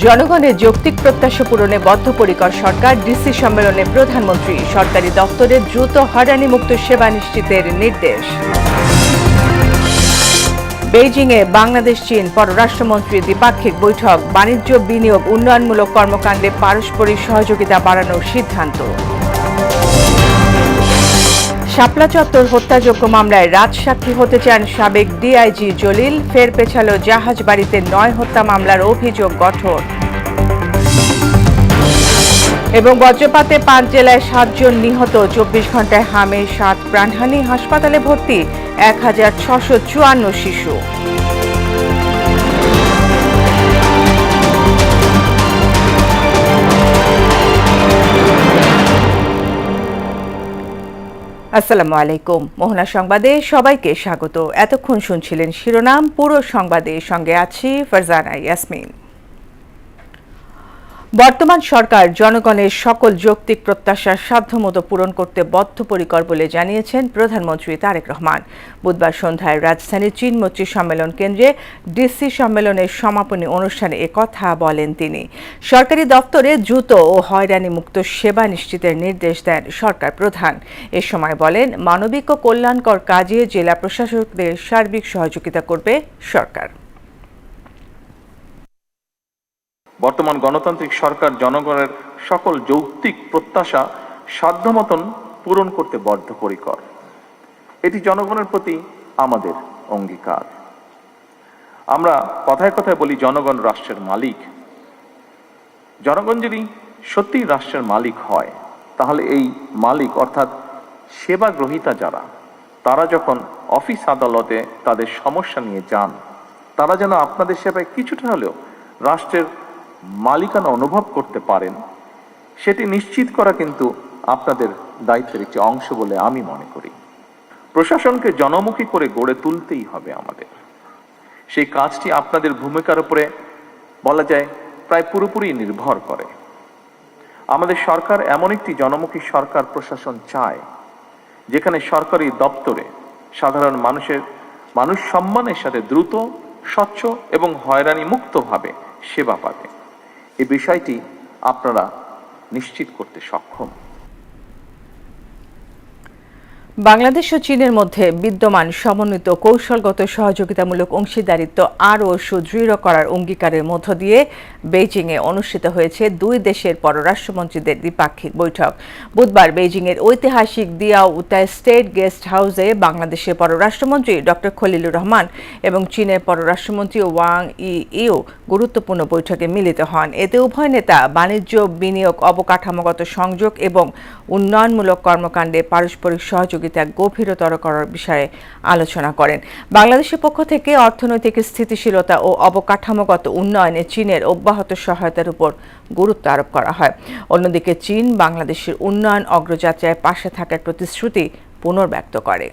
জনগণের যৌক্তিক প্রত্যাশা পূরণে বদ্ধপরিকর সরকার। ডিসি সম্মেলনে প্রধানমন্ত্রী সরকারি দপ্তরে দ্রুত হয়রানিমুক্ত সেবা নিশ্চিতের নির্দেশ। বেইজিংয়ে বাংলাদেশ চীন পররাষ্ট্রমন্ত্রী দ্বিপাক্ষিক বৈঠক। বাণিজ্য, বিনিয়োগ, উন্নয়নমূলক কর্মকাণ্ডে পারস্পরিক সহযোগিতা বাড়ানোর সিদ্ধান্ত। শাপলা চত্বর হত্যাযজ্ঞ মামলায় রাজসাক্ষী হতে চান সাবেক ডিআইজি জলিল। ফের পেছালো জাহাজবাড়িতে ৯ হত্যা মামলার অভিযোগ গঠন। এবং বজ্রপাতে ৫ জেলায় ৭ জন নিহত। ২৪ ঘণ্টায় হামে ৭ প্রাণহানি। হাসপাতালে ভর্তি ১,৬৫৪ শিশু। আসসালামু আলাইকুম। মোহনা সংবাদে সবাইকে স্বাগত। এতক্ষণ শুনছিলেন শিরোনাম, পুরো সংবাদে সঙ্গে আছি ফারজানা ইয়াসমিন। বর্তমান সরকার জনগণের সকল যৌক্তিক প্রত্যাশা সাধ্যমতো পূরণ করতে বদ্ধপরিকর বলে জানিয়েছেন প্রধানমন্ত্রী তারেক রহমান। বুধবার সন্ধ্যায় রাজধানীর চীন মৈত্রী সম্মেলন কেন্দ্রে ডিসি সম্মেলনের সমাপনী অনুষ্ঠানে একথা বলেন তিনি। সরকারি দপ্তরে দ্রুত ও হয়রানিমুক্ত সেবা নিশ্চিতের নির্দেশ দেন সরকার প্রধান। এ সময় বলেন, মানবিক ও কল্যাণকর কাজে জেলা প্রশাসকদের সার্বিক সহযোগিতা করবে সরকার। বর্তমান গণতান্ত্রিক সরকার জনগণের সকল যৌক্তিক প্রত্যাশা সাধ্যমতন পূরণ করতে বদ্ধপরিকর। এটি জনগণের প্রতি আমাদের অঙ্গীকার। আমরা কথায় কথায় বলি জনগণ রাষ্ট্রের মালিক। জনগণ যদি সত্যিই রাষ্ট্রের মালিক হয়, তাহলে এই মালিক অর্থাৎ সেবা গ্রহীতা যারা, তারা যখন অফিস আদালতে তাদের সমস্যা নিয়ে যান, তারা যেন আপনাদের সেবায় কিছুটা হলেও রাষ্ট্রের মালিকানা অনুভব করতে পারেন, সেটি নিশ্চিত করা কিন্তু আপনাদের দায়িত্বের একটি অংশ বলে আমি মনে করি। প্রশাসনকে জনমুখী করে গড়ে তুলতেই হবে আমাদের। সেই কাজটি আপনাদের ভূমিকার উপরে বলা যায় প্রায় পুরোপুরি নির্ভর করে। আমাদের সরকার এমন একটি জনমুখী সরকার প্রশাসন চায়, যেখানে সরকারি দপ্তরে সাধারণ মানুষ সম্মানের সাথে দ্রুত, স্বচ্ছ এবং হয়রানি মুক্তভাবে সেবা পাবে। এই বিষয়টি আপনারা নিশ্চিত করতে সক্ষম। বাংলাদেশ ও চীনের মধ্যে বিদ্যমান সমন্বিত কৌশলগত সহযোগিতামূলক অংশীদারিত্ব আরও সুদৃঢ় করার অঙ্গীকারের মধ্য দিয়ে বেইজিংয়ে অনুষ্ঠিত হয়েছে দুই দেশের পররাষ্ট্রমন্ত্রীদের দ্বিপাক্ষিক বৈঠক। বুধবার বেইজিংয়ের ঐতিহাসিক দিয়াও উতাই স্টেট গেস্ট হাউসে বাংলাদেশের পররাষ্ট্রমন্ত্রী ডক্টর খলিলুর রহমান এবং চীনের পররাষ্ট্রমন্ত্রী ওয়াং ইও গুরুত্বপূর্ণ বৈঠকে মিলিত হন। এতে উভয় নেতা বাণিজ্য, বিনিয়োগ, অবকাঠামোগত সংযোগ এবং উন্নয়নমূলক কর্মকাণ্ডে পারস্পরিক সহযোগিতা গভীরতর করার বিষয়ে আলোচনা করেন। বাংলাদেশের পক্ষ থেকে অর্থনৈতিক স্থিতিশীলতা ও অবকাঠামোগত উন্নয়নে চীনের অব্যাহত সহায়তার উপর গুরুত্ব আরোপ করা হয়। অন্যদিকে চীন বাংলাদেশের উন্নয়ন অগ্রযাত্রায় পাশে থাকার প্রতিশ্রুতি পুনর্ব্যক্ত করে।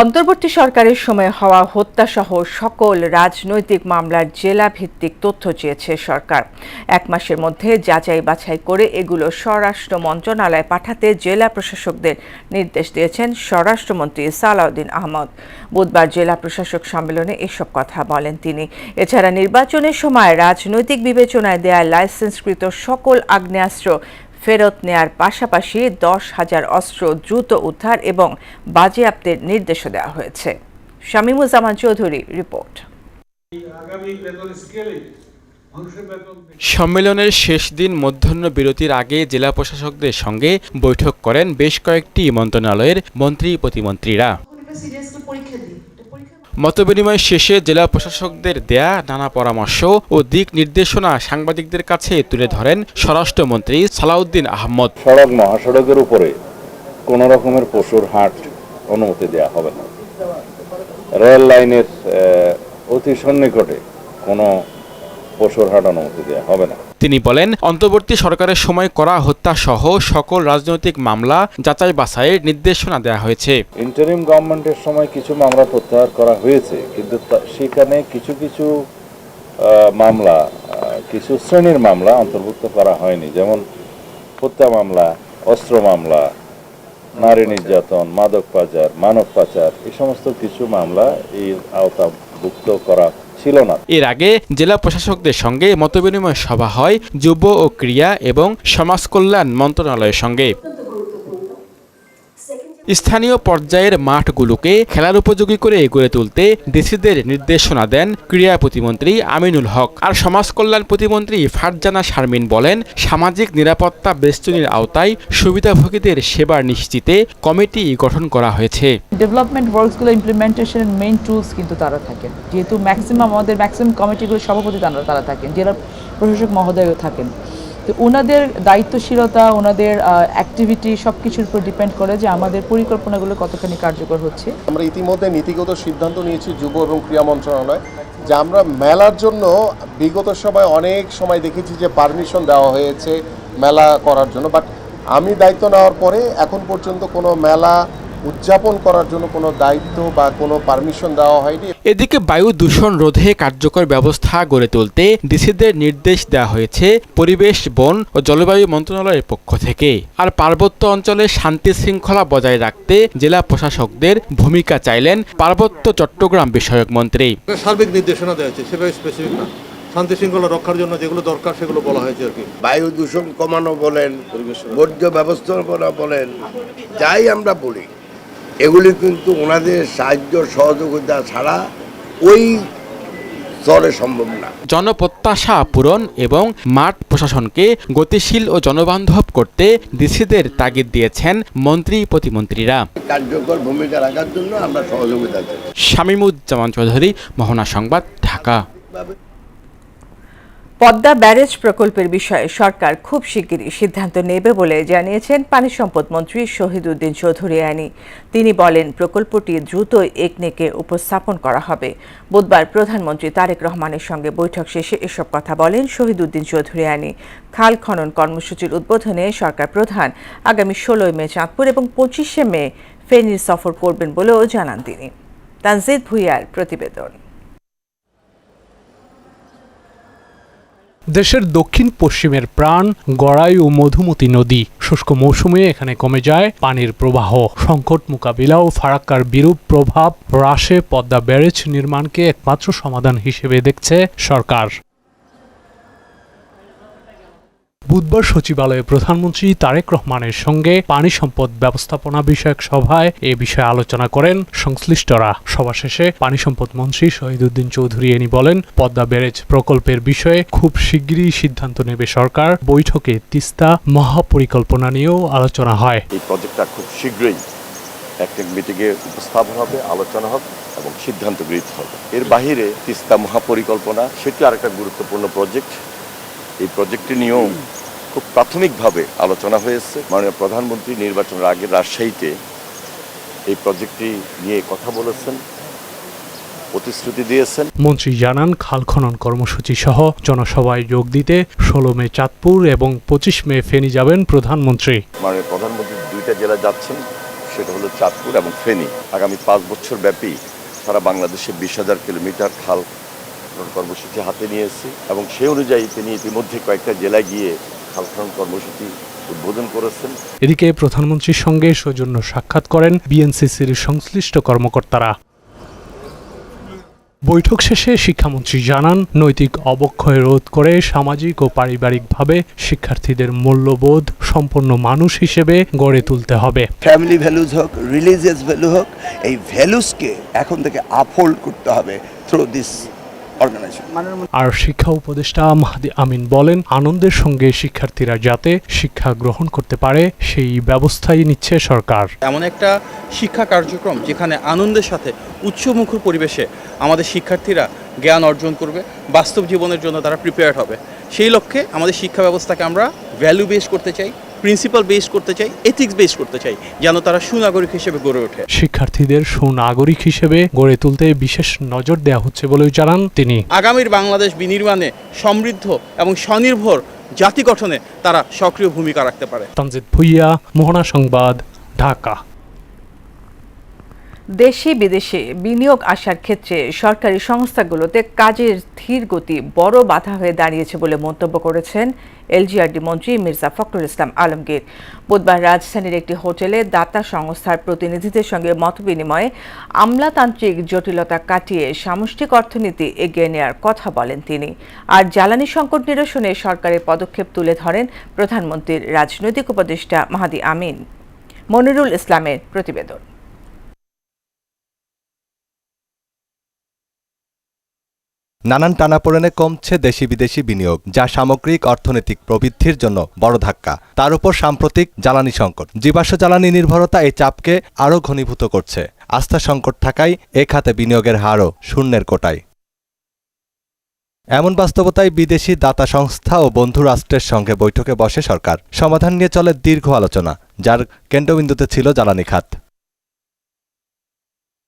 অন্তর্বর্তী সরকারের সময় হওয়া হত্যাসহ সকল রাজনৈতিক মামলার জেলা ভিত্তিক তথ্য চেয়েছে সরকার। 1 মাসের মধ্যে যাচাই বাছাই করে এগুলো স্বরাষ্ট্র মন্ত্রণালয়ে পাঠাতে জেলা প্রশাসকদের নির্দেশ দিয়েছেন স্বরাষ্ট্রমন্ত্রী সালাউদ্দিন আহমদ। বুধবার জেলা প্রশাসক সম্মেলনে এসব কথা বলেন তিনি। এছাড়া নির্বাচনের সময় রাজনৈতিক বিবেচনায় দেয়া লাইসেন্সকৃত সকল আগ্নেয়াস্ত্র ফেরত নেয়ার পাশাপাশি 10,000 অস্ত্র দ্রুত উদ্ধার এবং বাজেয়াপ্তের নির্দেশও দেওয়া হয়েছে। শামীমুজ্জামান চৌধুরী রিপোর্ট। সম্মেলনের শেষ দিন মধ্যাহ্ন বিরতির আগে জেলা প্রশাসকদের সঙ্গে বৈঠক করেন বেশ কয়েকটি মন্ত্রণালয়ের মন্ত্রী প্রতিমন্ত্রীরা। মতবিনিময় শেষে জেলা প্রশাসকদের দেয়া নানা পরামর্শ ও দিক নির্দেশনা সাংবাদিকদের কাছে তুলে ধরেন স্বরাষ্ট্রমন্ত্রী সালাউদ্দিন আহমদ। সড়ক মহাসড়কের উপরে কোন রকমের পশুর হাট অনুমতি দেওয়া হবে না। রেল লাইনের অতি সন্নিকটে কোনো পশুর হাট অনুমতি দেওয়া হবে না। তিনি বলেন, অন্তর্বর্তী সরকারের সময় করা হত্যা সহ সকল রাজনৈতিক মামলা যাচাই বাছাইয়ের নির্দেশনা দেওয়া হয়েছে। ইন্টারিম গভর্নমেন্টের সময় কিছু মামলা প্রত্যাহার করা হয়েছে, কিন্তু সেখানে কিছু কিছু মামলা, কিছু শ্রেণীর মামলা অন্তর্ভুক্ত করা হয়নি, যেমন হত্যা মামলা, অস্ত্র মামলা, নারী নির্যাতন, মাদক পাচার, মানব পাচার এই সমস্ত কিছু মামলা এই আওতাভুক্ত করা ছিল না। এর আগে জেলা প্রশাসকদের সঙ্গে মতবিনিময় সভা হয় যুব ও ক্রীড়া এবং সমাজ কল্যাণ মন্ত্রণালয়ের সঙ্গে। স্থানীয় পর্যায়ের মাঠগুলোকে খেলার উপযোগী করে গড়ে তুলতে ডিসিদের নির্দেশনা দেন ক্রীড়া প্রতিমন্ত্রী আমিনুল হক। আর সমাজ কল্যাণ প্রতিমন্ত্রী ফারজানা শারমিন বলেন, সামাজিক নিরাপত্তা বেষ্টনীর আওতায় সুবিধাভোগীদের সেবা নিশ্চিতে কমিটি গঠন করা হয়েছে। ডেভেলপমেন্ট ওয়ার্কসগুলো ইমপ্লিমেন্টেশনের মেইন টুলস কিন্তু তারা থাকেন, যেহেতু ম্যাক্সিমাম কমিটিগুলোর সভাপতি তারা থাকেন, জেলা প্রশাসক মহোদয়ও থাকেন। তো ওনাদের দায়িত্বশীলতা, ওনাদের অ্যাক্টিভিটি সব কিছুর উপর ডিপেন্ড করে যে আমাদের পরিকল্পনাগুলো কতখানি কার্যকর হচ্ছে। আমরা ইতিমধ্যে নীতিগত সিদ্ধান্ত নিয়েছি যুব এবং ক্রীড়া মন্ত্রণালয় যে আমরা মেলার জন্য বিগত সময় অনেক সময় দেখেছি যে পারমিশন দেওয়া হয়েছে মেলা করার জন্য, বাট আমি দায়িত্ব নেওয়ার পরে এখন পর্যন্ত কোনো মেলা উদযাপন করার জন্য কোনো দায়িত্ব বা কোনো পারমিশন দেওয়া হয়নি। এদিকে বায়ু দূষণ রোধে কার্যকর ব্যবস্থা গড়ে তুলতে ডিসিদের নির্দেশ দেওয়া হয়েছে পরিবেশ, বন ও জলবায়ু মন্ত্রণালয়ের পক্ষ থেকে। আর পার্বত্য অঞ্চলে শান্তি শৃঙ্খলা বজায় রাখতে জেলা প্রশাসকদের ভূমিকা চাইলেন পার্বত্য চট্টগ্রাম বিষয়ক মন্ত্রী। সার্বিক নির্দেশনা দেওয়া হয়েছে, সেভাবে স্পেসিফিক না, শান্তি শৃঙ্খলা রক্ষার জন্য যেগুলো দরকার সেগুলো বলা হয়েছে আর কি। বায়ু দূষণ কমানো বলেন, বর্জ্য ব্যবস্থাপনা বলেন, যাই আমরা বলি, এগুলি কিন্তু ওনাদের সাহায্য সহযোগিতা ছাড়া ওই স্তরে সম্ভব না। জনপ্রত্যাশা পূরণ এবং মাঠ প্রশাসনকে গতিশীল ও জনবান্ধব করতে ডিসিদের তাগিদ দিয়েছেন মন্ত্রী প্রতিমন্ত্রীরা। কার্যকর ভূমিকা রাখার জন্য আমরা সহযোগিতা চাই। শামীমুজ্জামান চৌধুরী, মোহনা সংবাদ, ঢাকা। পদ্মা ব্যারেজ প্রকল্পের বিষয়ে সরকার খুব শিগগিরই সিদ্ধান্ত নেবে বলে জানিয়েছেন পানি সম্পদ মন্ত্রী শহীদ উদ্দিন চৌধুরী আনি। তিনি বলেন, প্রকল্পটি দ্রুতই একনেকে উপস্থাপন করা হবে। বুধবার প্রধানমন্ত্রী তারেক রহমানের সঙ্গে বৈঠক শেষে এসব কথা বলেন শহীদ উদ্দিন চৌধুরী আনি। খাল খনন কর্মসূচির উদ্বোধনে সরকার প্রধান আগামী 16 মে চাঁদপুর এবং 25 মে ফেনী সফর করবেন বলেও জানান তিনি। তানজিদ ভুইয়ার প্রতিবেদন। দেশের দক্ষিণ পশ্চিমের প্রাণ গড়াই ও মধুমতি নদী। শুষ্ক মৌসুমে এখানে কমে যায় পানির প্রবাহ। সংকট মোকাবিলা ও ফারাক্কার বিরূপ প্রভাব হ্রাসে পদ্মা ব্যারেজ নির্মাণকে একমাত্র সমাধান হিসেবে দেখছে সরকার। বুধবার সচিবালয়ে প্রধানমন্ত্রী তারেক রহমানের সঙ্গে পানি সম্পদ ব্যবস্থাপনা বিষয়ক সভায় এ বিষয়ে আলোচনা করেন সংশ্লিষ্টরা। সভা শেষে পানি সম্পদ মন্ত্রী শহীদ উদ্দিন চৌধুরী এনি বলেন, পদ্মা ব্যারেজ প্রকল্পের বিষয়ে খুব শিগগিরই সিদ্ধান্ত নেবে সরকার। বৈঠকে তিস্তা মহাপরিকল্পনা নিয়েও আলোচনা হয়। এই প্রজেক্টটা খুব শীঘ্রই একটা মিটিংয়ে উপস্থাপন হবে, আলোচনা হবে এবং সিদ্ধান্ত গৃহীত হবে। এর বাহিরে তিস্তা মহাপরিকল্পনা, সেটি আরেকটা গুরুত্বপূর্ণ প্রজেক্ট। এই প্রজেক্টটি নিয়েও খুব প্রাথমিকভাবে আলোচনা হয়েছে। মাননীয় প্রধানমন্ত্রী নির্বাচনের আগে রাজশাহীতে এই প্রজেক্টটি নিয়ে কথা বলেছেন, প্রতিশ্রুতি দিয়েছেন। মন্ত্রী জানান, খাল খনন কর্মসূচি সহ জনসভায় যোগ দিতে 16 মে চাঁদপুর এবং 25 মে ফেনী যাবেন প্রধানমন্ত্রী। মাননীয় প্রধানমন্ত্রী দুইটা জেলা যাচ্ছেন, সেটা হলো চাঁদপুর এবং ফেনী। আগামী 5 বছর ব্যাপী সারা বাংলাদেশে 20,000 কিলোমিটার খাল কর্মসূচি হাতে নিয়েছি এবং সেই অনুযায়ী তিনি ইতিমধ্যে কয়েকটা জেলায় গিয়ে খাল খনন কর্মসূচি উদ্বোধন করেছেন। এদিকে প্রধানমন্ত্রীর সঙ্গে সৌজন্য সাক্ষাৎ করেন বিএনসিসির সংশ্লিষ্ট কর্মকর্তারা। বৈঠক শেষে শিক্ষামন্ত্রী জানান, নৈতিক অবক্ষয় রোধ করে সামাজিক ও পারিবারিকভাবে শিক্ষার্থীদের মূল্যবোধ সম্পন্ন মানুষ হিসেবে গড়ে তুলতে হবে। ফ্যামিলি ভ্যালুজ হোক, রিলিজিয়াস ভ্যালু হোক, এই ভ্যালুসকে এখন থেকে আপহোল্ড করতে হবে থ্রু দিস অর্গানাইজেশন। আর শিক্ষা উপদেষ্টা মাহদি আমিন বলেন, আনন্দের সঙ্গে শিক্ষার্থীরা যাতে শিক্ষা গ্রহণ করতে পারে সেই ব্যবস্থাই নিচ্ছে সরকার। এমন একটা শিক্ষা কার্যক্রম যেখানে আনন্দের সাথে উচ্চমুখর পরিবেশে আমাদের শিক্ষার্থীরা জ্ঞান অর্জন করবে, বাস্তব জীবনের জন্য তারা প্রিপেয়ার্ড হবে। সেই লক্ষ্যে আমাদের শিক্ষা ব্যবস্থাকে আমরা ভ্যালু বেস করতে চাই, প্রিন্সিপাল বেস করতে চাই, এথিক্স বেস করতে চাই, যেন তারা সুনাগরিক হিসেবে গড়ে ওঠে। শিক্ষার্থীদের সুনাগরিক হিসেবে গড়ে তুলতে বিশেষ নজর দেওয়া হচ্ছে বলেও জানান তিনি। আগামীর বাংলাদেশ বিনির্মাণে সমৃদ্ধ এবং স্বনির্ভর জাতি গঠনে তারা সক্রিয় ভূমিকা রাখতে পারে। তানজিদ ভুইয়া, মোহনা সংবাদ, ঢাকা। দেশি বিদেশে বিনিয়োগ আসার ক্ষেত্রে সরকারি সংস্থাগুলোতে কাজের ধীর গতি বড় বাধা হয়ে দাঁড়িয়েছে বলে মন্তব্য করেছেন এলজিআরডি মন্ত্রী মির্জা ফখরুল ইসলাম আলমগীর। বুধবার রাজধানীর একটি হোটেলে দাতা সংস্থার প্রতিনিধিদের সঙ্গে মতবিনিময়ে আমলাতান্ত্রিক জটিলতা কাটিয়ে সামষ্টিক অর্থনীতি এগিয়ে নেওয়ার কথা বলেন তিনি। আর জ্বালানি সংকট নিরসনে সরকারের পদক্ষেপ তুলে ধরেন প্রধানমন্ত্রীর রাজনৈতিক উপদেষ্টা মাহাদি আমিন। মনিরুল ইসলামের প্রতিবেদন। নানান টানাপোড়েনে কমছে দেশি বিদেশি বিনিয়োগ, যা সামগ্রিক অর্থনৈতিক প্রবৃদ্ধির জন্য বড় ধাক্কা। তার উপর সাম্প্রতিক জ্বালানি সংকট, জীবাশ্ম জ্বালানি নির্ভরতা এই চাপকে আরও ঘনীভূত করছে। আস্থা সংকট থাকায় এ খাতে বিনিয়োগের হারও শূন্যের কোটায়। এমন বাস্তবতায় বিদেশি দাতা সংস্থা ও বন্ধু রাষ্ট্রের সঙ্গে বৈঠকে বসে সরকার। সমাধান নিয়ে চলে দীর্ঘ আলোচনা, যার কেন্দ্রবিন্দুতে ছিল জ্বালানি খাত।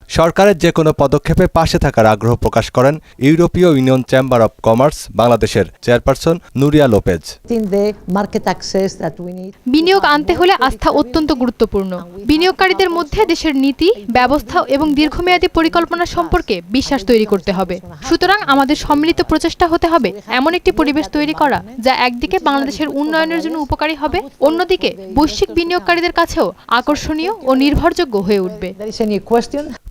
সরকারের যে কোনো পদক্ষেপে পাশে থাকার আগ্রহ প্রকাশ করেন ইউরোপীয় ইউনিয়ন চেম্বার অব কমার্স বাংলাদেশের চেয়ারপারসন নুরিয়া লোপেজ। বিনিয়োগ আনতে হলে আস্থা অত্যন্ত গুরুত্বপূর্ণ। বিনিয়োগকারীদের মধ্যে দেশের নীতি, ব্যবস্থা এবং দীর্ঘমেয়াদী পরিকল্পনা সম্পর্কে বিশ্বাস তৈরি করতে হবে। সুতরাং আমাদের সম্মিলিত প্রচেষ্টা হতে হবে এমন একটি পরিবেশ তৈরি করা, যা একদিকে বাংলাদেশের উন্নয়নের জন্য উপকারী হবে, অন্যদিকে বৈশ্বিক বিনিয়োগকারীদের কাছেও আকর্ষণীয় ও নির্ভরযোগ্য হয়ে উঠবে।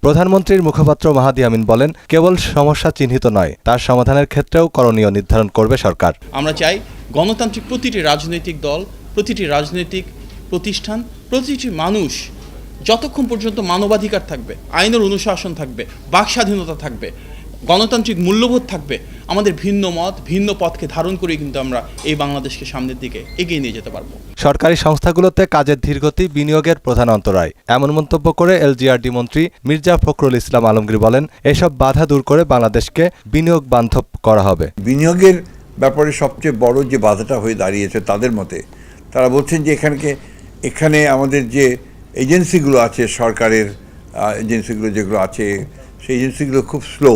প্রধানমন্ত্রীর মুখপাত্র মাহাদি আমিন বলেন, কেবল সমস্যা চিহ্নিত নয়, তার সমাধানের ক্ষেত্রেও করণীয় নির্ধারণ করবে সরকার। আমরা চাই গণতান্ত্রিক প্রতিটি রাজনৈতিক দল, প্রতিটি রাজনৈতিক প্রতিষ্ঠান, প্রতিটি মানুষ যতক্ষণ পর্যন্ত মানবাধিকার থাকবে, আইনের অনুশাসন থাকবে, বাক স্বাধীনতা থাকবে, গণতান্ত্রিক মূল্যবোধ থাকবে, আমাদের ভিন্ন মত ভিন্ন পথকে ধারণ করে কিন্তু আমরা এই বাংলাদেশকে সামনের দিকে এগিয়ে নিয়ে যেতে পারবো। সরকারি সংস্থাগুলোতে কাজের ধীরগতি বিনিয়োগের প্রধান অন্তরায়, এমন মন্তব্য করে এলজিআরডি মন্ত্রী মির্জা ফখরুল ইসলাম আলমগীর বলেন, এসব বাধা দূর করে বাংলাদেশকে বিনিয়োগ বান্ধব করা হবে। বিনিয়োগের ব্যাপারে সবচেয়ে বড় যে বাধাটা হয়ে দাঁড়িয়েছে তাদের মতে, তারা বলছেন যে এখানে আমাদের যে এজেন্সিগুলো আছে, সরকারের এজেন্সিগুলো যেগুলো আছে, সেই এজেন্সিগুলো খুব স্লো,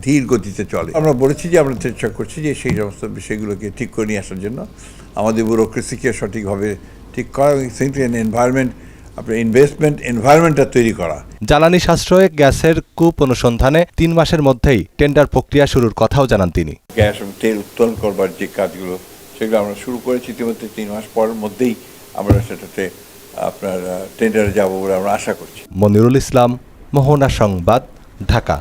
ধীর গতিতে চলে। আমরা বলেছি যে আমরা চেষ্টা করছি যে সেই সমস্ত বিষয়গুলোকে ঠিক করে নিয়ে আসার জন্য, আমাদের ব্যুরোক্রেসিকে সঠিকভাবে ঠিক করা এবং এনভায়রনমেন্ট, আপনার ইনভেস্টমেন্ট এনভায়রনমেন্টটা তৈরি করা। জ্বালানি সাশ্রয়ে গ্যাসের কূপ অনুসন্ধানে 3 মাসের মধ্যেই টেন্ডার প্রক্রিয়া শুরুর কথাও জানান তিনি। গ্যাস এবং তেল উত্তোলন করবার যে কাজগুলো, সেগুলো আমরা শুরু করেছি ইতিমধ্যে। 3 মাস পরের মধ্যেই আমরা সেটাতে আপনার টেন্ডারে যাব বলে আমরা আশা করছি। মনিরুল ইসলাম, মোহনা সংবাদ, ঢাকা।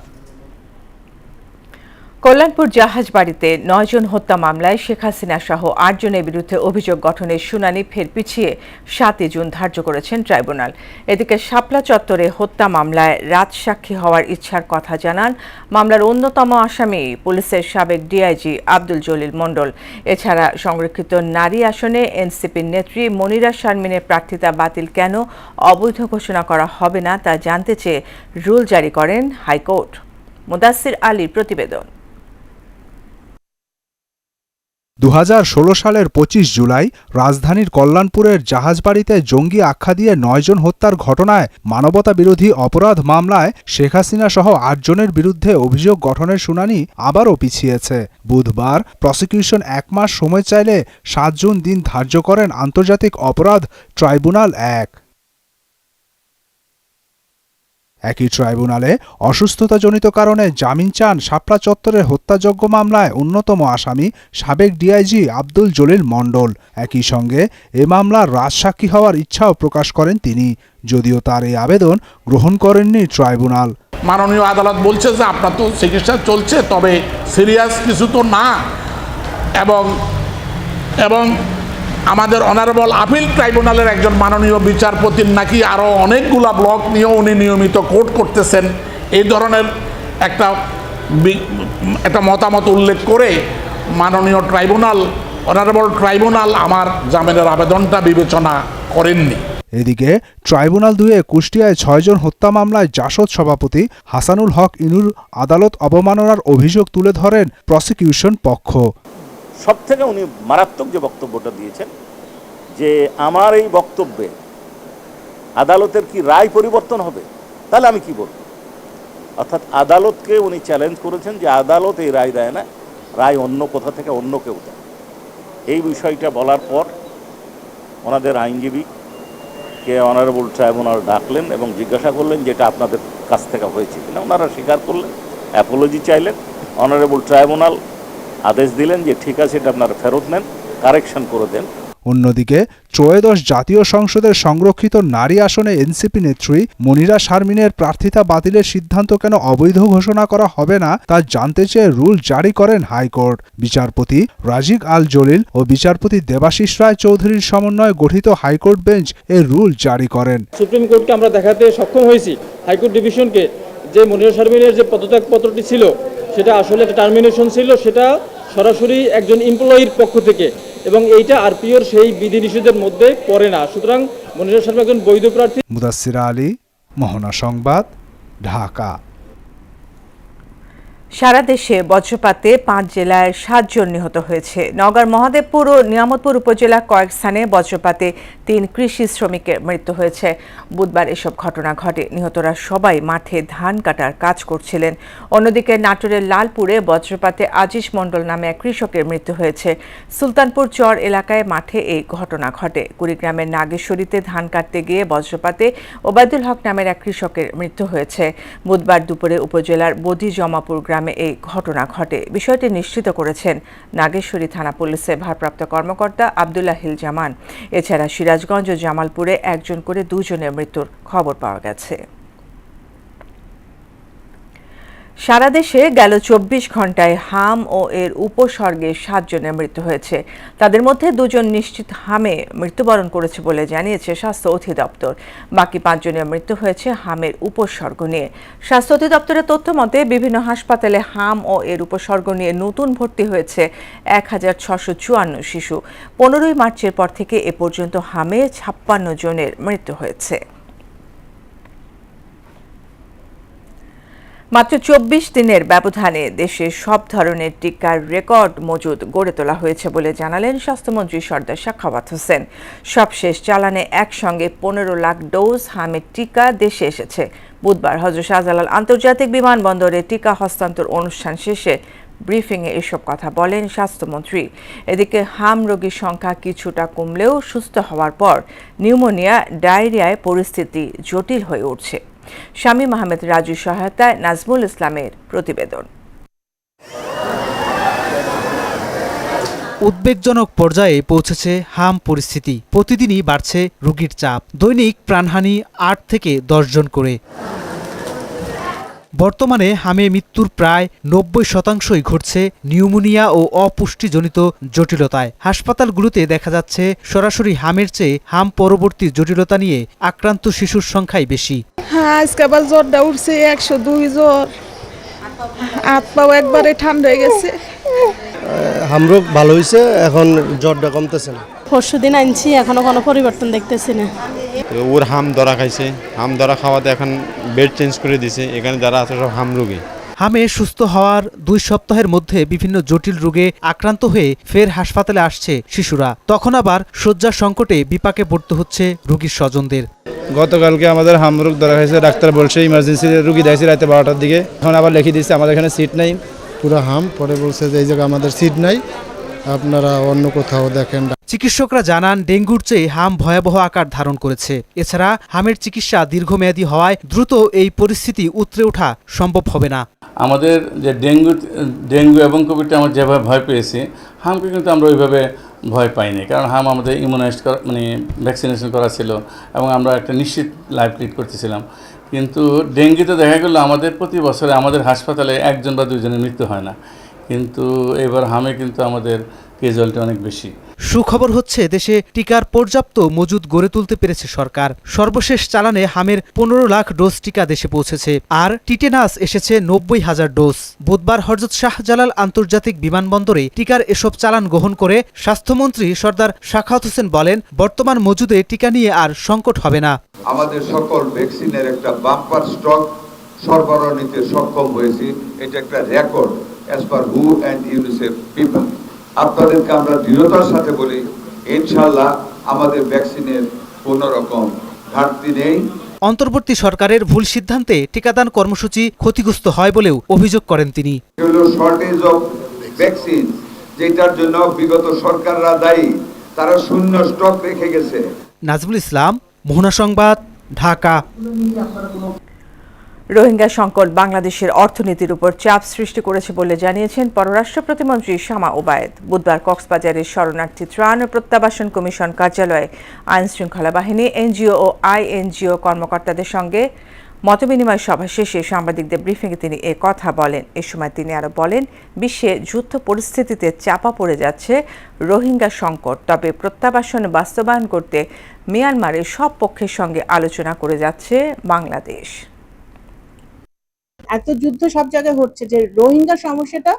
কল্যাণপুর জাহাজবাড়িতে 9 জন হত্যা মামলায় শেখ হাসিনা সহ 8 জনের বিরুদ্ধে অভিযোগ গঠনের শুনানি ফের পিছিয়ে 7 জুন ধার্য করেছেন ট্রাইব্যুনাল। এদিকে শাপলা চত্বরে হত্যা মামলায় রাজসাক্ষী হওয়ার ইচ্ছার কথা জানান মামলার অন্যতম আসামি পুলিশের সাবেক ডিআইজি আব্দুল জলিল মণ্ডল। এছাড়া সংরক্ষিত নারী আসনে এনসিপির নেত্রী মনিরা শারমিনের প্রার্থিতা বাতিল কেন অবৈধ ঘোষণা করা হবে না তা জানতে চেয়ে রুল জারি করেন হাইকোর্ট। মুদাসির আলীর প্রতিবেদন। 2016 সালের 25 জুলাই রাজধানীর কল্যাণপুরের জাহাজবাড়িতে জঙ্গি আখ্যা দিয়ে 9 জন হত্যার ঘটনায় মানবতা বিরোধী অপরাধ মামলায় শেখ হাসিনা সহ 8 জনের বিরুদ্ধে অভিযোগ গঠনের শুনানি আবারও পিছিয়েছে। বুধবার প্রসিকিউশন 1 মাস সময় চাইলে 7 জুন দিন ধার্য করেন আন্তর্জাতিক অপরাধ ট্রাইব্যুনাল 1। একই ট্রাইব্যুনালে অসুস্থতাজনিত কারণে জামিন চান শাপলা চত্বরের হত্যাযজ্ঞ মামলায় অন্যতম আসামি সাবেক ডিআইজি আব্দুল জলিল মণ্ডল। একই সঙ্গে এ মামলার রাজসাক্ষী হওয়ার ইচ্ছাও প্রকাশ করেন তিনি, যদিও তার এই আবেদন গ্রহণ করেননি ট্রাইব্যুনাল। মাননীয় আদালত বলছে যে আপনার তো চিকিৎসা চলছে, তবে সিরিয়াস কিছু তো না, এবং আমাদের অনারেবল আপিল ট্রাইব্যুনালের একজন মাননীয় বিচারপতির নাকি আরও অনেকগুলা ব্লক নিয়ে উনি নিয়মিত কোর্ট করতেছেন, এই ধরনের একটা মতামত উল্লেখ করে মাননীয় অনারেবল ট্রাইব্যুনাল আমার জামিনের আবেদনটা বিবেচনা করেননি। এদিকে ট্রাইব্যুনাল 2-এ কুষ্টিয়ায় 6 জন হত্যা মামলায় জাসদ সভাপতি হাসানুল হক ইনুর আদালত অবমাননার অভিযোগ তুলে ধরেন প্রসিকিউশন পক্ষ। সবথেকে উনি মারাত্মক যে বক্তব্যটা দিয়েছেন যে আমার এই বক্তব্যে আদালতের কি রায় পরিবর্তন হবে, তাহলে আমি কি বলব। অর্থাৎ আদালতকে উনি চ্যালেঞ্জ করেছেন যে আদালত এই রায় দেয় না, রায় অন্য কোথা থেকে অন্য কেউ দেয়। এই বিষয়টা বলার পর ওনাদের আইনজীবীকে অনারেবল ট্রাইব্যুনাল ডাকলেন এবং জিজ্ঞাসা করলেন যে এটা আপনাদের কাছ থেকে হয়েছে কিনা ওনারা স্বীকার করলেন, অ্যাপোলজি চাইলেন, অনারেবল ট্রাইব্যুনাল আদেশ দিলেন যে ঠিক আছে এটা আপনারা ফেরত নেন, কারেকশন করে দেন। অন্যদিকে ত্রয়োদশ জাতীয় সংসদের সংরক্ষিত নারী আসনে এনসিপি নেত্রী মনিরা শারমিনের প্রার্থিতা বাতিলের সিদ্ধান্ত কেন অবৈধ ঘোষণা করা হবে না তা জানতে চেয়ে রুল জারি করেন হাইকোর্ট। বিচারপতি রাজিক আল জলিল ও বিচারপতি দেবাশিস রায় চৌধুরীর সমন্বয়ে গঠিত হাইকোর্ট বেঞ্চ এই রুল জারি করেন। সুপ্রিম কোর্টকে আমরা দেখাতে সক্ষম হয়েছি, হাইকোর্ট ডিভিশনকে, যে মনিরা শারমিনের যে পদত্যাগপত্রটি ছিল সেটা আসলে একটা টার্মিনেশন ছিল, সেটা সরাসরি একজন এমপ্লয়ির পক্ষ থেকে, এবং এইটা আরপিওর সেই বিধিনিষেধের মধ্যে পড়ে না। সুতরাং মনিরা শারমিন একজন বৈধ প্রার্থী। মুদাসসির আলী, মোহনা সংবাদ, ঢাকা। সারা দেশে বজ্রপাতে 5 জেলায় 7 জন নিহত হয়েছে। নওগাঁর মহাদেবপুর ও নিয়ামতপুর উপজেলার কয়েক স্থানে বজ্রপাতে 3 কৃষি শ্রমিকের মৃত্যু হয়েছে। বুধবার এসব ঘটনা ঘটে। নিহতরা সবাই মাঠে ধান কাটার কাজ করছিলেন। অন্যদিকে নাটোরের লালপুরে বজ্রপাতে আজিজ মণ্ডল নামে এক কৃষকের মৃত্যু হয়েছে। সুলতানপুর চর এলাকায় মাঠে এই ঘটনা ঘটে। কুড়িগ্রামের নাগেশ্বরীতে ধান কাটতে গিয়ে বজ্রপাতে ওবায়দুল হক নামের এক কৃষকের মৃত্যু হয়েছে। বুধবার দুপুরে উপজেলার বদি জমাপুর গ্রামে এই ঘটনা ঘটে। বিষয়টি নিশ্চিত করেছেন নাগেশ্বরী থানা পুলিশের ভারপ্রাপ্ত কর্মকর্তা আব্দুল্লাহ হিল জামান। এছাড়া সিরাজগঞ্জ ও জামালপুরে একজন করে 2 জনের মৃত্যুর খবর পাওয়া গেছে। সারা দেশে গেল 24 ঘন্টায় হাম ও এর উপসর্গে 7 জনের মৃত্যু হয়েছে। তাদের মধ্যে 2 জন নিশ্চিত হামে মৃত্যুবরণ করেছে বলে জানিয়েছে স্বাস্থ্য অধিদপ্তর। বাকি 5 জনের মৃত্যু হয়েছে হামের উপসর্গ নিয়ে। স্বাস্থ্য অধিদপ্তরের তথ্য মতে বিভিন্ন হাসপাতালে হাম ও এর উপসর্গ নিয়ে নতুন ভর্তি হয়েছে 1654 শিশু। 15ই মার্চের পর থেকে এ পর্যন্ত হামে 56 জনের মৃত্যু হয়েছে। মাত্র 24 দিনের ব্যবধানে দেশে সব ধরনের টিকার রেকর্ড মজুদ গড়ে তোলা হয়েছে বলে জানালেন স্বাস্থ্যমন্ত্রী সরদার সাখাওয়াত হোসেন। সবশেষ চালানে একসঙ্গে 15 লাখ ডোজ হামের টিকা দেশে এসেছে। বুধবার হযরত শাহজালাল আন্তর্জাতিক বিমানবন্দরে টিকা হস্তান্তর অনুষ্ঠান শেষে ব্রিফিংয়ে এসব কথা বলেন স্বাস্থ্যমন্ত্রী। এদিকে হাম রোগীর সংখ্যা কিছুটা কমলেও সুস্থ হওয়ার পর নিউমোনিয়া, ডায়রিয়ায় পরিস্থিতি জটিল হয়ে উঠছে। শামীম আহমেদ রাজুর সহায়তায় নাজমুল ইসলামের প্রতিবেদন। উদ্বেগজনক পর্যায়ে পৌঁছেছে হাম পরিস্থিতি। প্রতিদিনই বাড়ছে রোগীর চাপ। দৈনিক প্রাণহানি 8 থেকে 10 জন করে। বর্তমানে হামে মৃত্যুর প্রায় 90% ঘটছে নিউমোনিয়া ও অপুষ্টিজনিত জটিলতায়। হাসপাতালগুলোতে দেখা যাচ্ছে সরাসরি হামের চেয়ে হাম পরবর্তী জটিলতা নিয়ে আক্রান্ত শিশুর সংখ্যাই বেশি। হ্যাঁ, আজকে আবার জ্বরটা উঠছে 102 জ্বর, হাত পাও একবারে ঠান্ডা হয়ে গেছে। হামরোগ ভালো হয়েছে, এখন জ্বরটা কমতেছে না। পরশুদিন আনছি, এখনো কোনো পরিবর্তন দেখতেছি না। ওর হাম ধরা খাইছে, হাম ধরা খাওয়াতে এখন বেড চেঞ্জ করে দিছে। এখানে যারা আছে সব হাম রোগী। হামে সুস্থ হওয়ার 2 সপ্তাহের মধ্যে বিভিন্ন জটিল রোগে আক্রান্ত হয়ে ফের হাসপাতালে আসছে শিশুরা। তখন আবার শয্যা সংকটে বিপাকে পড়তে হচ্ছে রোগীর স্বজনদের। গতকালকে আমাদের হামরোগ ধরা হয়েছে, ডাক্তার বলছে ইমার্জেন্সি রোগী দেখছি রাতে 12টার দিকে। এখন আবার লিখে দিচ্ছে আমাদের এখানে সিট নাই, পুরো হাম। পরে বলছে যে এই জায়গায় আমাদের সিট নাই, আপনারা অন্য কোথাও দেখেন। চিকিৎসকরা জানান ডেঙ্গুর চেয়ে হাম ভয়াবহ আকার ধারণ করেছে। এছাড়া হামের চিকিৎসা দীর্ঘমেয়াদী হওয়ায় দ্রুত এই পরিস্থিতি উতরে ওঠা সম্ভব হবে না। আমাদের যে ডেঙ্গু এবং কোভিডটা আমরা যেভাবে ভয় পেয়েছি, হামকে কিন্তু আমরা ওইভাবে ভয় পাইনি। কারণ হাম আমাদের ইমিউনাইজ করা, মানে ভ্যাকসিনেশন করা ছিল এবং আমরা একটা নিশ্চিত লাইফ লিড করতেছিলাম। কিন্তু ডেঙ্গুতে দেখা গেল আমাদের প্রতি বছরে আমাদের হাসপাতালে 1 জন বা 2 জনের মৃত্যু হয় না, কিন্তু এবার হামে কিন্তু আমাদের ক্যাজুয়ালিটি অনেক বেশি। সুখবর হচ্ছে দেশে টিকার পর্যাপ্ত মজুদ গড়ে তুলতে পেরেছে সরকার। সর্বশেষ চালানে হামের 15 লাখ ডোজ টিকা দেশে পৌঁছেছে, আর টিটেনাস এসেছে 90,000 ডোজ। বুধবার হযরত শাহজালাল আন্তর্জাতিক বিমানবন্দরে টিকার এসব চালান গ্রহণ করে স্বাস্থ্যমন্ত্রী সরদার সাখাওয়াত হোসেন বলেন, বর্তমান মজুদে টিকা নিয়ে আর সংকট হবে না। আমাদের সকল ভ্যাকসিনের একটা বাম্পার স্টক সরবরাহ নিতে সক্ষম হয়েছি। এটা একটা record as per who and UNICEF people. আপনাদেরকে আমরা দৃঢ়তার সাথে বলি, ইনশাআল্লাহ আমাদের ভ্যাকসিনের কোনো রকম ঘাটতি নেই। অন্তর্বর্তী সরকারের ভুল সিদ্ধান্তে টিকাদান কর্মসূচি ক্ষতিগ্রস্ত হয় বলেও অভিযোগ করেন তিনি। শর্টেজ অফ ভ্যাকসিন, যেটার জন্য বিগত সরকাররা দায়ী, তারা শূন্য স্টক রেখে গেছে। নাজমুল ইসলাম, মোহনা সংবাদ, ঢাকা। রোহিঙ্গা সংকট বাংলাদেশের অর্থনীতির উপর চাপ সৃষ্টি করেছে বলে জানিয়েছেন পররাষ্ট্র প্রতিমন্ত্রী শামা ওবায়েদ। বুধবার কক্সবাজারের শরণার্থী ত্রাণ ও প্রত্যাবাসন কমিশন কার্যালয়ে আইন শৃঙ্খলা বাহিনী, এনজিও ও আইএনজিও কর্মকর্তাদের সঙ্গে মতবিনিময় সভা শেষে সাংবাদিকদের ব্রিফিংয়ে তিনি এ কথা বলেন। এ সময় তিনি আরও বলেন, বিশ্বে যুদ্ধ পরিস্থিতিতে চাপা পড়ে যাচ্ছে রোহিঙ্গা সংকট, তবে প্রত্যাবাসন বাস্তবায়ন করতে মিয়ানমারের সব পক্ষের সঙ্গে আলোচনা করে যাচ্ছে বাংলাদেশ। এত যুদ্ধ সব জায়গায় হচ্ছে যে রোহিঙ্গা সমস্যাটা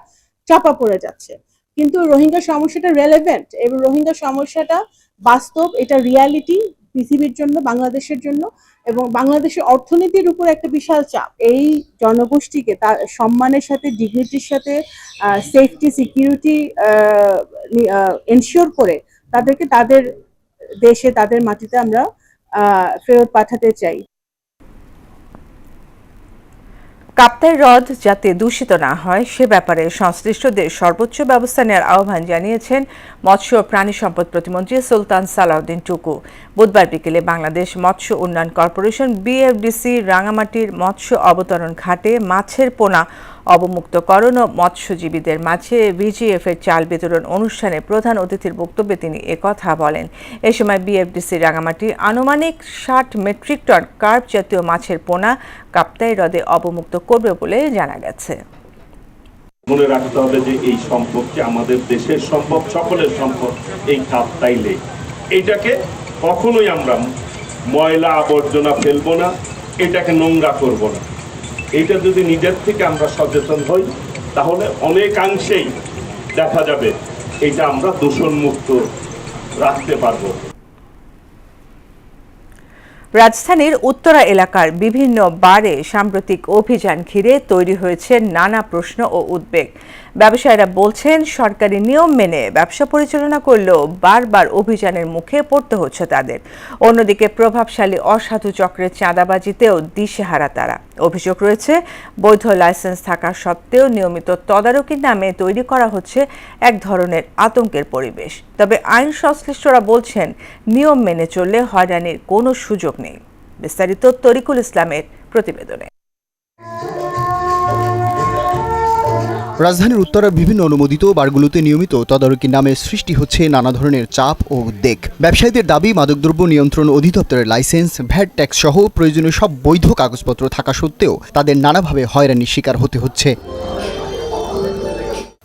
চাপা পড়ে যাচ্ছে, কিন্তু রোহিঙ্গা সমস্যাটা রেলেভেন্ট এবং রোহিঙ্গা সমস্যাটা বাস্তব, এটা রিয়ালিটি পৃথিবীর জন্য, বাংলাদেশের জন্য, এবং বাংলাদেশের অর্থনীতির উপর একটা বিশাল চাপ। এই জনগোষ্ঠীকে তার সম্মানের সাথে, ডিগনিটির সাথে, সেফটি সিকিউরিটি এনশিওর করে তাদেরকে তাদের দেশে, তাদের মাটিতে আমরা ফেরত পাঠাতে চাই। কাপ্তাই হ্রদ যাতে দূষিত না হয় সে ব্যাপারে সংশ্লিষ্টদের সর্বোচ্চ ব্যবস্থা নেওয়ার আহ্বান জানিয়েছেন মৎস্য ও প্রাণী সম্পদ প্রতিমন্ত্রী সুলতান সালাউদ্দিন টুকু। বুধবার বিকেলে বাংলাদেশ মৎস্য উন্নয়ন কর্পোরেশন বিএফডিসি রাঙামাটির মৎস্য অবতরণ ঘাটে মাছের পোনা অবমুক্তকরণ ও মৎস্যজীবীদের মাঝে ভিজিএফের চাল বিতরণ অনুষ্ঠানে প্রধান অতিথির বক্তব্যে তিনি একথা বলেন। এ সময় বিএফডিসি রাঙামাটি আনুমানিক 60 মেট্রিক টন কার্প জাতীয় মাছের পোনা কাপ্তাই হ্রদে অবমুক্ত করবে বলে জানা গেছে। মনে রাখতে হবে যে এই সম্পদটি আমাদের দেশের সম্পদ, সকলের সম্পদ। এই কাপ্তাই লেক, এটাকে কখনোই আমরা ময়লা আবর্জনা ফেলবো না, এটাকে নোংরা করব না। এটা যদি নিজের থেকে আমরা সচেতন হই তাহলে অনেকাংশেই দেখা যাবে এটা আমরা দূষণমুক্ত রাখতে পারবো। রাজধানীর উত্তরা এলাকার বিভিন্ন বারে সাম্প্রতিক অভিযান ঘিরে তৈরি হয়েছে নানা প্রশ্ন ও উদ্বেগ। ব্যবসায়ীরা বলছেন, সরকারি নিয়ম মেনে ব্যবসা পরিচালনা করলেও বারবার অভিযানের মুখে পড়তে হচ্ছে তাদের। অন্যদিকে প্রভাবশালী অসাধু চক্রের চাঁদাবাজিতেও দিশেহারা তারা। অভিযোগ রয়েছে, বৈধ লাইসেন্স থাকা সত্ত্বেও নিয়মিত তদারকির নামে তৈরি করা হচ্ছে এক ধরনের আতঙ্কের পরিবেশ। তবে আইন সংশ্লিষ্টরা বলছেন, নিয়ম মেনে চললে হয়রানির কোনো সুযোগ নেই। বিস্তারিত তরিকুল ইসলামের প্রতিবেদনে। রাজধানীর উত্তরার বিভিন্ন অনুমোদিত বারগুলোতে নিয়মিত তদারকির নামে সৃষ্টি হচ্ছে নানা ধরনের চাপ ও উদ্বেগ। ব্যবসায়ীদের দাবি, মাদকদ্রব্য নিয়ন্ত্রণ অধিদপ্তরের লাইসেন্স, ভ্যাট ট্যাক্স সহ প্রয়োজনীয় সব বৈধ কাগজপত্র থাকা সত্ত্বেও তাদের নানাভাবে হয়রানির শিকার হতে হচ্ছে।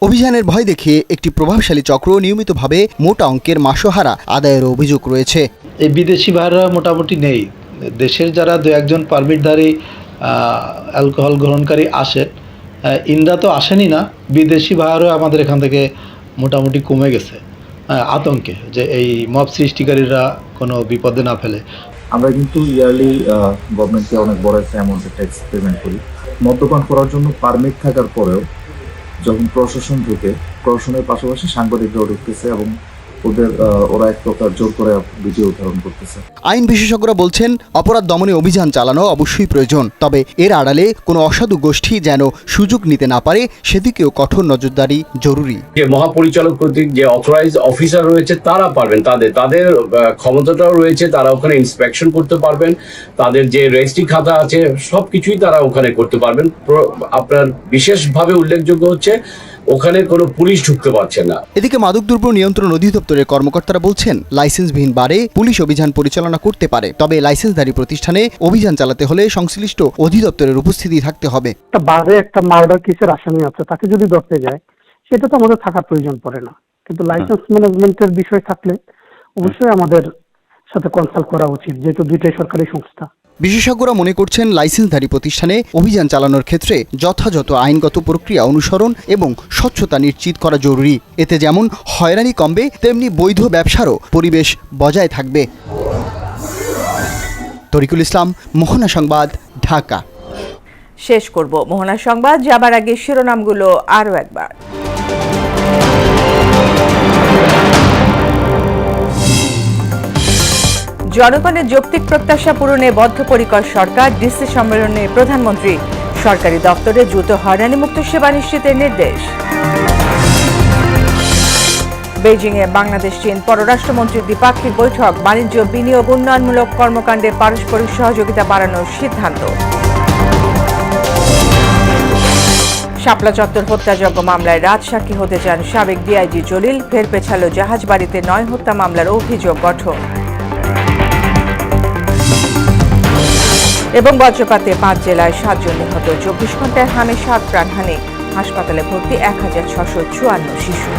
অভিযানের ভয় দেখিয়ে একটি প্রভাবশালী চক্র নিয়মিতভাবে মোটা অঙ্কের মাসোহারা আদায়ের অভিযোগ রয়েছে। এই বিদেশি ভাইরা মোটামুটি নেই, দেশের যারা দু একজন পারমিটধারী অ্যালকোহল গ্রহণকারী আসেন, ইন্দ্রা তো আসেনি না, বিদেশি ভাইয়ারও আমাদের এখান থেকে মোটামুটি কমে গেছে আতঙ্কে, যে এই মব সৃষ্টিকারীরা কোনো বিপদে না ফেলে। আমরা কিন্তু ইয়ারলি গভর্নমেন্টকে অনেক বড় একটা অ্যামাউন্টের ট্যাক্স পেমেন্ট করি। মদ্যপান করার জন্য পারমিট থাকার পরেও যখন প্রশাসন ঢুকে, প্রশাসনের পাশাপাশি সাংবাদিকরাও ঢুকতেছে এবং ওরা এক প্রকার জোর করে ভিডিও ধারণ করতেছে। আইন বিশেষজ্ঞরা বলছেন, অপরাধ দমনে অভিযান চালানো অবশ্যই প্রয়োজন, তবে এর আড়ালে কোনো অসাধু গোষ্ঠী যেন সুযোগ নিতে না পারে সেদিকেও কঠোর নজরদারি জরুরি। যে মহাপরিচালক কর্তৃক যে অথরাইজড অফিসার রয়েছে তারা পারবেন, তাদের ক্ষমতাটাও রয়েছে, তারা ওখানে ইন্সপেকশন করতে পারবেন, তাদের যে রেজিস্ট্রি খাতা আছে সবকিছুই তারা ওখানে করতে পারবেন। আপনার বিশেষভাবে উল্লেখযোগ্য হচ্ছে ওখানে কোনো পুলিশ ঢুকতে পারছে না। এদিকে মাদকদ্রব্য নিয়ন্ত্রণ অধিদপ্তরের কর্মকর্তারা বলছেন, লাইসেন্সবিহীন বারে পুলিশ অভিযান পরিচালনা করতে পারে, তবে লাইসেন্সধারী প্রতিষ্ঠানে অভিযান চালাতে হলে সংশ্লিষ্ট অধিদপ্তরের উপস্থিতি থাকতে হবে। একটা বারে একটা মার্ডার কেসের আসামি আছে, তাকে যদি ধরতে যায় সেটা তো আমাদের থাকার প্রয়োজন পড়ে না, কিন্তু লাইসেন্স ম্যানেজমেন্টের বিষয় থাকলে অবশ্যই আমাদের সাথে কনসাল্ট করা উচিত, যেহেতু দুইটাই সরকারি সংস্থা। বিশেষজ্ঞরা মনে করছেন, লাইসেন্সধারী প্রতিষ্ঠানে অভিযান চালানোর ক্ষেত্রে যথাযথ আইনগত প্রক্রিয়া অনুসরণ এবং স্বচ্ছতা নিশ্চিত করা জরুরি। এতে যেমন হয়রানি কমবে, তেমনি বৈধ ব্যবসারও পরিবেশ বজায় থাকবে। তরিকুল ইসলাম, মোহনা সংবাদ, ঢাকা। শেষ করব মোহনা সংবাদ, যাবার আগে শিরোনামগুলো আরও একবার। জনগণের যৌক্তিক প্রত্যাশা পূরণে বদ্ধপরিকর সরকার, ডিসি সম্মেলনে প্রধানমন্ত্রী। সরকারি দপ্তরে দ্রুত হয়রানিমুক্ত সেবা নিশ্চিতের নির্দেশ। বেইজিংয়ে বাংলাদেশ চীন পররাষ্ট্রমন্ত্রীর দ্বিপাক্ষিক বৈঠক, বাণিজ্য, বিনিয়োগ, উন্নয়নমূলক কর্মকাণ্ডে পারস্পরিক সহযোগিতা বাড়ানোর সিদ্ধান্ত। শাপলা চত্বর হত্যাযজ্ঞ মামলায় রাজসাক্ষী হতে চান সাবেক ডিআইজি জলিল। ফের পেছালো জাহাজবাড়িতে 9 হত্যা মামলার অভিযোগ গঠন। এবং বজ্রপাতে 5 জেলায় 7 জন নিহত। 24 ঘন্টায় হামে 7 প্রাণহানি। হাসপাতালে ভর্তি 1654 শিশু।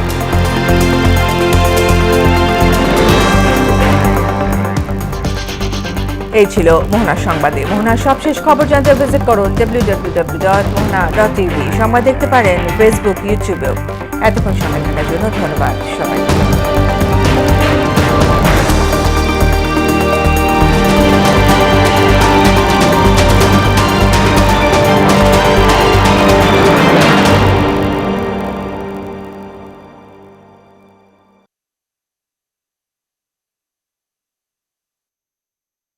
এই ছিল মোহনা সংবাদে। মোহনার সবশেষ খবর জানতে ভিজিট করুন www.mohana.tv। সংবাদ দেখতে পারেন ফেসবুক, ইউটিউবেও। এতক্ষণ সময় থাকার জন্য ধন্যবাদ সবাইকে।